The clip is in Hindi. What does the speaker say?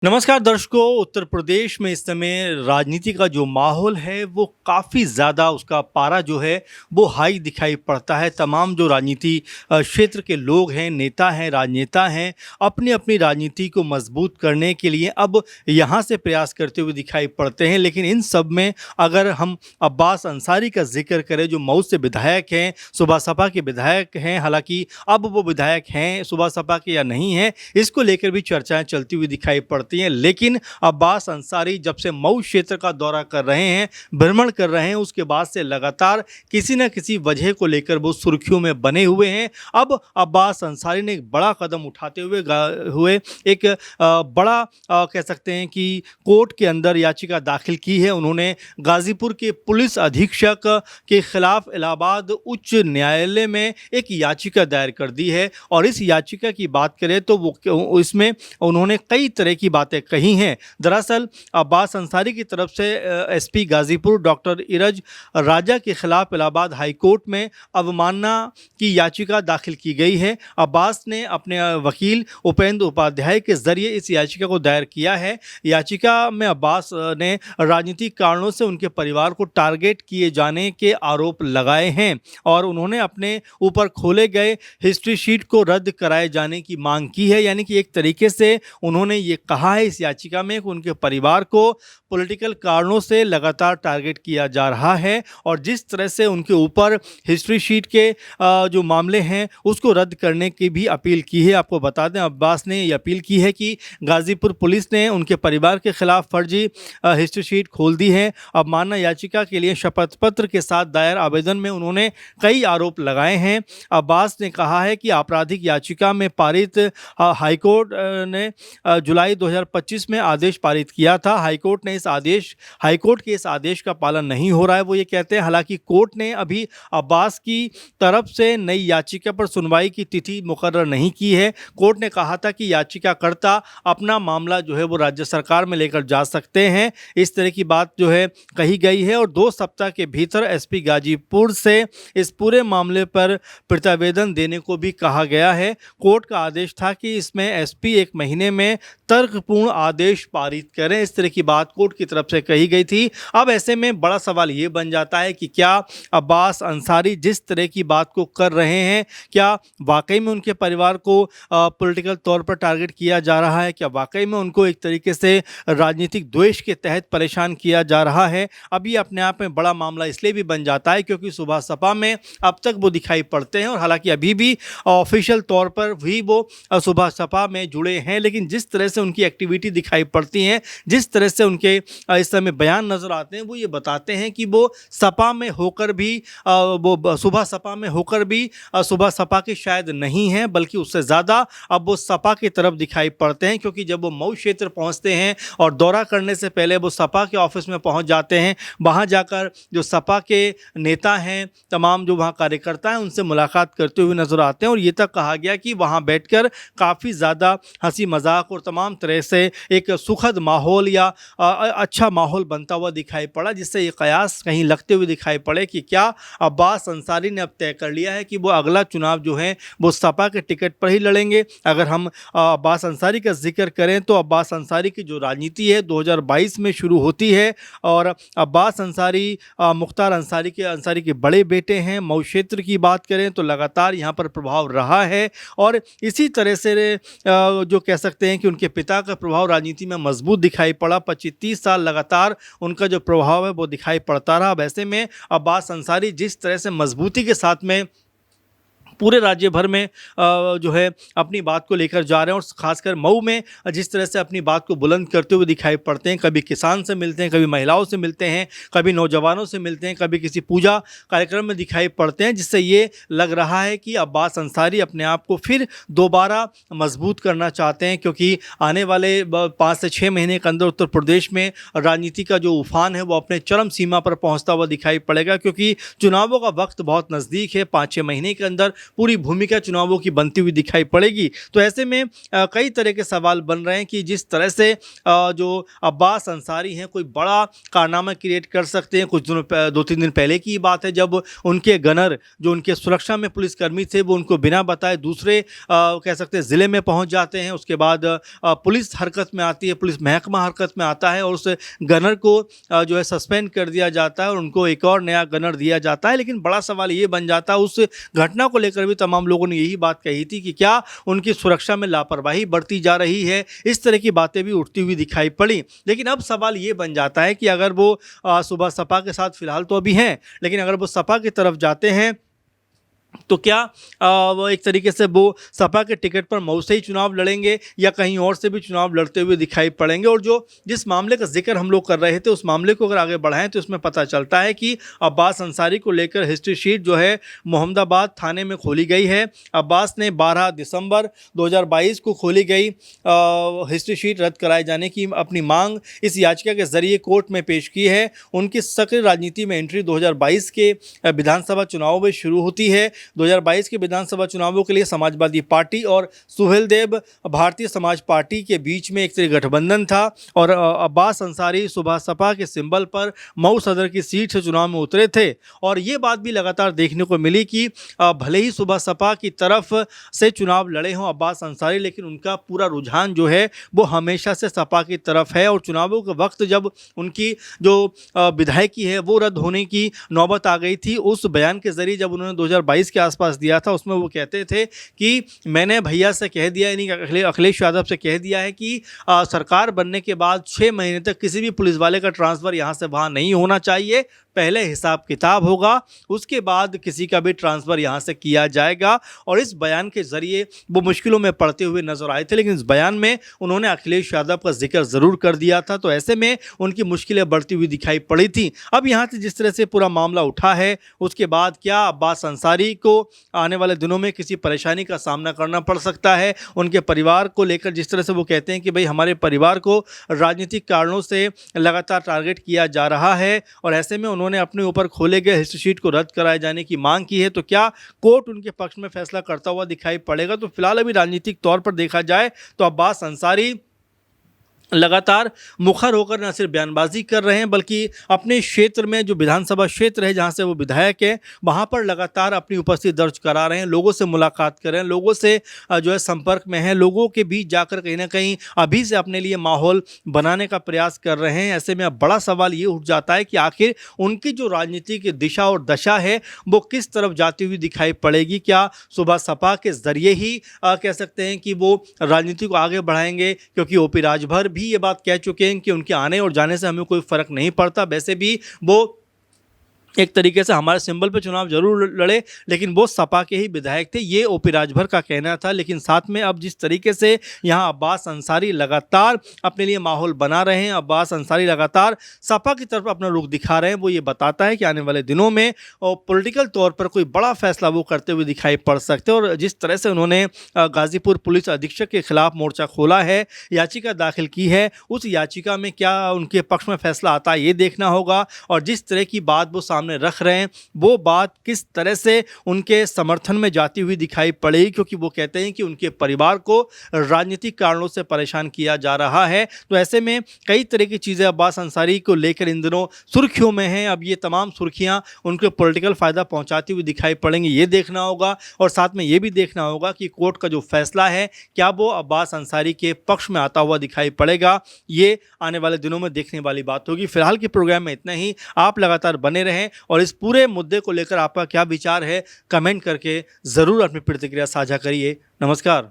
नमस्कार दर्शकों। उत्तर प्रदेश में इस समय राजनीति का जो माहौल है वो काफ़ी ज़्यादा उसका पारा जो है वो हाई दिखाई पड़ता है। तमाम जो राजनीति क्षेत्र के लोग हैं, नेता हैं, राजनेता हैं, अपनी अपनी राजनीति को मजबूत करने के लिए अब यहाँ से प्रयास करते हुए दिखाई पड़ते हैं। लेकिन इन सब में अगर हम अब्बास अंसारी का जिक्र करें, जो मऊ से विधायक हैं, सुबह सपा के विधायक हैं, हालांकि अब वो विधायक हैं सुबह सपा के या नहीं हैं, इसको लेकर भी चर्चाएं चलती हुई दिखाई पड़ती हैं। लेकिन अब्बास अंसारी जब से मऊ क्षेत्र का दौरा कर रहे हैं, भ्रमण कर रहे हैं, उसके बाद से लगातार किसी न किसी वजह को लेकर वो सुर्खियों में बने हुए हैं। अब अब्बास अंसारी ने एक बड़ा कदम उठाते हुए एक बड़ा कह सकते हैं कि कोर्ट के अंदर याचिका दाखिल की है। उन्होंने गाजीपुर के पुलिस अधीक्षक के खिलाफ इलाहाबाद उच्च न्यायालय में एक याचिका दायर कर दी है। और इस याचिका की बात करें तो वो इसमें उन्होंने कई तरह की बातें कही हैं। दरअसल अब्बास अंसारी की तरफ से एसपी गाजीपुर डॉक्टर इरज राजा के खिलाफ इलाहाबाद हाई कोर्ट में अवमानना की याचिका दाखिल की गई है। अब्बास ने अपने वकील उपेंद्र उपाध्याय के जरिए इस याचिका को दायर किया है। याचिका में अब्बास ने राजनीतिक कारणों से उनके परिवार को टारगेट किए जाने के आरोप लगाए हैं और उन्होंने अपने ऊपर खोले गए हिस्ट्री शीट को रद्द कराए जाने की मांग की है। यानी कि एक तरीके से उन्होंने ये कहा है इस याचिका में कि उनके परिवार को पॉलिटिकल कारणों से लगातार टारगेट किया जा रहा है और जिस तरह से उनके ऊपर हिस्ट्री शीट के जो मामले हैं उसको रद्द करने की भी अपील की है। आपको बता दें, अब्बास ने ये अपील की है कि गाजीपुर पुलिस ने उनके परिवार के खिलाफ फर्जी हिस्ट्री शीट खोल दी है। अवमानना याचिका के लिए शपथ पत्र के साथ दायर आवेदन में उन्होंने कई आरोप लगाए हैं। अब्बास ने कहा है कि आपराधिक याचिका में पारित हाईकोर्ट ने जुलाई 2025 में आदेश पारित किया था। हाईकोर्ट के इस आदेश का पालन नहीं हो रहा है, वो ये कहते हैं। हालांकि कोर्ट ने अभी अब्बास की तरफ से नई याचिका पर सुनवाई की तिथि मुकर्रर नहीं की है। कोर्ट ने कहा था कि याचिकाकर्ता अपना मामला जो है वो राज्य सरकार में लेकर जा सकते हैं, इस तरह की बात जो है कही गई है। और 2 सप्ताह के भीतर एसपी गाजीपुर से इस पूरे मामले पर प्रतिवेदन देने को भी कहा गया है। कोर्ट का आदेश था कि इसमें एसपी 1 महीने में तर्कपूर्ण आदेश पारित करें, इस तरह की बात कोर्ट की तरफ से कही गई थी। अब ऐसे में बड़ा सवाल ये बन जाता है कि क्या अब्बास अंसारी जिस तरह की बात को कर रहे हैं, क्या वाकई में उनके परिवार को पॉलिटिकल तौर पर टारगेट किया जा रहा है? क्या वाकई में उनको एक तरीके से राजनीतिक द्वेष के तहत परेशान किया जा रहा है? अब ये अपने आप में बड़ा मामला इसलिए भी बन जाता है क्योंकि सुबह सपा में अब तक वो दिखाई पड़ते हैं और हालांकि अभी भी ऑफिशियल तौर पर भी वो सुबह सपा में जुड़े हैं, लेकिन जिस तरह से उनकी एक्टिविटी दिखाई पड़ती हैं, जिस तरह से उनके इस समय बयान नज़र आते हैं, वो ये बताते हैं कि वो सपा में होकर भी वो सुबह सपा में होकर भी सुबह सपा के शायद नहीं हैं, बल्कि उससे ज़्यादा अब वो सपा की तरफ दिखाई पड़ते हैं। क्योंकि जब वो मऊ क्षेत्र पहुंचते हैं और दौरा करने से पहले वो सपा के ऑफिस में पहुंच जाते हैं, वहां जाकर जो सपा के नेता हैं, तमाम जो वहां कार्यकर्ता हैं, उनसे मुलाकात करते हुए नजर आते हैं। और ये तक कहा गया कि वहां बैठकर काफ़ी ज़्यादा हंसी मजाक और तमाम तरह से एक सुखद माहौल या अच्छा माहौल बनता हुआ दिखाई पड़ा, जिससे ये कयास कहीं लगते हुए दिखाई पड़े कि क्या अब्बास अंसारी ने अब तय कर लिया है कि वो अगला चुनाव जो है वो सपा के टिकट पर ही लड़ेंगे। अगर हम अब्बास अंसारी का जिक्र करें तो अब्बास अंसारी की जो राजनीति है 2022 में शुरू होती है और अब्बास अंसारी मुख्तार अंसारी के बड़े बेटे हैं। मऊ क्षेत्र की बात करें तो लगातार यहाँ पर प्रभाव रहा है और इसी तरह से जो कह सकते हैं कि उनके पिता का प्रभाव राजनीति में मजबूत दिखाई पड़ा। 25-30 साल लगातार उनका जो प्रभाव है वो दिखाई पड़ता रहा। अब ऐसे में अब्बास अंसारी जिस तरह से मजबूती के साथ में पूरे राज्य भर में जो है अपनी बात को लेकर जा रहे हैं और ख़ासकर मऊ में जिस तरह से अपनी बात को बुलंद करते हुए दिखाई पड़ते हैं, कभी किसान से मिलते हैं, कभी महिलाओं से मिलते हैं, कभी नौजवानों से मिलते हैं, कभी किसी पूजा कार्यक्रम में दिखाई पड़ते हैं, जिससे ये लग रहा है कि अब्बास अंसारी अपने आप को फिर दोबारा मजबूत करना चाहते हैं। क्योंकि आने वाले 5 से 6 महीने के अंदर उत्तर प्रदेश में राजनीति का जो उफान है वो अपने चरम सीमा पर पहुँचता हुआ दिखाई पड़ेगा, क्योंकि चुनावों का वक्त बहुत नज़दीक है। 5-6 महीने के अंदर पूरी भूमिका चुनावों की बनती हुई दिखाई पड़ेगी। तो ऐसे में कई तरह के सवाल बन रहे हैं कि जिस तरह से जो अब्बास अंसारी हैं कोई बड़ा कारनामा क्रिएट कर सकते हैं। कुछ दिनों 2-3 दिन पहले की बात है जब उनके गनर जो उनके सुरक्षा में पुलिसकर्मी थे वो उनको बिना बताए दूसरे कह सकते हैं ज़िले में पहुंच जाते हैं। उसके बाद पुलिस हरकत में आती है, पुलिस महकमा हरकत में आता है और उस गनर को जो है सस्पेंड कर दिया जाता है और उनको एक और नया गनर दिया जाता है। लेकिन बड़ा सवाल ये बन जाता है, उस घटना को लेकर भी तमाम लोगों ने यही बात कही थी कि क्या उनकी सुरक्षा में लापरवाही बरती जा रही है। इस तरह की बातें भी उठती हुई दिखाई पड़ी। लेकिन अब सवाल ये बन जाता है कि अगर वो सुबह सपा के साथ फिलहाल तो अभी हैं, लेकिन अगर वो सपा की तरफ जाते हैं तो क्या वो एक तरीके से वो सपा के टिकट पर मऊ से ही चुनाव लड़ेंगे या कहीं और से भी चुनाव लड़ते हुए दिखाई पड़ेंगे। और जो जिस मामले का जिक्र हम लोग कर रहे थे उस मामले को अगर आगे बढ़ाएं तो उसमें पता चलता है कि अब्बास अंसारी को लेकर हिस्ट्री शीट जो है मोहम्मदाबाद थाने में खोली गई है। अब्बास ने 12 दिसंबर 2022 को खोली गई हिस्ट्री शीट रद्द कराए जाने की अपनी मांग इस याचिका के जरिए कोर्ट में पेश की है। उनकी सक्रिय राजनीति में एंट्री 2022 के विधानसभा चुनाव में शुरू होती है। 2022 के विधानसभा चुनावों के लिए समाजवादी पार्टी और सुहेलदेव भारतीय समाज पार्टी के बीच में एक तरह गठबंधन था और अब्बास अंसारी सुबह सपा के सिंबल पर मऊ सदर की सीट से चुनाव में उतरे थे। और ये बात भी लगातार देखने को मिली कि भले ही सुबह सपा की तरफ से चुनाव लड़े हों अब्बास अंसारी, लेकिन उनका पूरा रुझान जो है वो हमेशा से सपा की तरफ है। और चुनावों के वक्त जब उनकी जो विधायकी है वो रद्द होने की नौबत आ गई थी, उस बयान के जरिए जब उन्होंने 2022 के आसपास दिया था उसमें वो कहते थे कि मैंने भैया से कह दिया, यानी अखिलेश यादव से कह दिया है कि सरकार बनने के बाद 6 महीने तक किसी भी पुलिस वाले का ट्रांसफ़र यहाँ से वहाँ नहीं होना चाहिए। पहले हिसाब किताब होगा, उसके बाद किसी का भी ट्रांसफ़र यहाँ से किया जाएगा। और इस बयान के ज़रिए वो मुश्किलों में पड़ते हुए नजर आए थे, लेकिन इस बयान में उन्होंने अखिलेश यादव का जिक्र ज़रूर कर दिया था। तो ऐसे में उनकी मुश्किलें बढ़ती हुई दिखाई पड़ी थी। अब यहाँ से जिस तरह से पूरा मामला उठा है उसके बाद क्या अब्बास अंसारी को आने वाले दिनों में किसी परेशानी का सामना करना पड़ सकता है। उनके परिवार को लेकर जिस तरह से वो कहते हैं कि भाई हमारे परिवार को राजनीतिक कारणों से लगातार टारगेट किया जा रहा है और ऐसे में उन्होंने अपने ऊपर खोले गए हिस्ट्री शीट को रद्द कराए जाने की मांग की है। तो क्या कोर्ट उनके पक्ष में फैसला करता हुआ दिखाई पड़ेगा? तो फिलहाल अभी राजनीतिक तौर पर देखा जाए तो अब्बास अंसारी लगातार मुखर होकर न सिर्फ बयानबाजी कर रहे हैं बल्कि अपने क्षेत्र में जो विधानसभा क्षेत्र है जहां से वो विधायक है वहां पर लगातार अपनी उपस्थिति दर्ज करा रहे हैं, लोगों से मुलाकात कर रहे हैं, लोगों से जो है संपर्क में है, लोगों के बीच जाकर कहीं ना कहीं अभी से अपने लिए माहौल बनाने का प्रयास कर रहे हैं। ऐसे में अब बड़ा सवाल ये उठ जाता है कि आखिर उनकी जो राजनीति की दिशा और दशा है वो किस तरफ जाती हुई दिखाई पड़ेगी। क्या सुबह सपा के जरिए ही कह सकते हैं कि वो राजनीति को आगे बढ़ाएंगे, क्योंकि ओपी राजभर भी ये बात कह चुके हैं कि उनके आने और जाने से हमें कोई फर्क नहीं पड़ता। वैसे भी वो एक तरीके से हमारे सिंबल पे चुनाव जरूर लड़े, लेकिन वो सपा के ही विधायक थे, ये ओपी राजभर का कहना था। लेकिन साथ में अब जिस तरीके से यहाँ अब्बास अंसारी लगातार अपने लिए माहौल बना रहे हैं, अब्बास अंसारी लगातार सपा की तरफ अपना रुख दिखा रहे हैं, वो ये बताता है कि आने वाले दिनों में पॉलिटिकल तौर पर कोई बड़ा फैसला वो करते हुए दिखाई पड़ सकते हैं। और जिस तरह से उन्होंने गाजीपुर पुलिस अधीक्षक के खिलाफ मोर्चा खोला है, याचिका दाखिल की है, उस याचिका में क्या उनके पक्ष में फैसला आता है ये देखना होगा। और जिस तरह की बात वो सामने रख रहे हैं वो बात किस तरह से उनके समर्थन में जाती हुई दिखाई पड़ेगी, क्योंकि वो कहते हैं कि उनके परिवार को राजनीतिक कारणों से परेशान किया जा रहा है। तो ऐसे में कई तरह की चीज़ें अब्बास अंसारी को लेकर इन दिनों सुर्खियों में हैं। अब ये तमाम सुर्खियां उनको पॉलिटिकल फ़ायदा पहुंचाती हुई दिखाई पड़ेंगी, ये देखना होगा। और साथ में ये भी देखना होगा कि कोर्ट का जो फैसला है क्या वो अब्बास अंसारी के पक्ष में आता हुआ दिखाई पड़ेगा, ये आने वाले दिनों में देखने वाली बात होगी। फिलहाल के प्रोग्राम में इतना ही। आप लगातार बने रहें और इस पूरे मुद्दे को लेकर आपका क्या विचार है कमेंट करके ज़रूर अपनी प्रतिक्रिया साझा करिए। नमस्कार।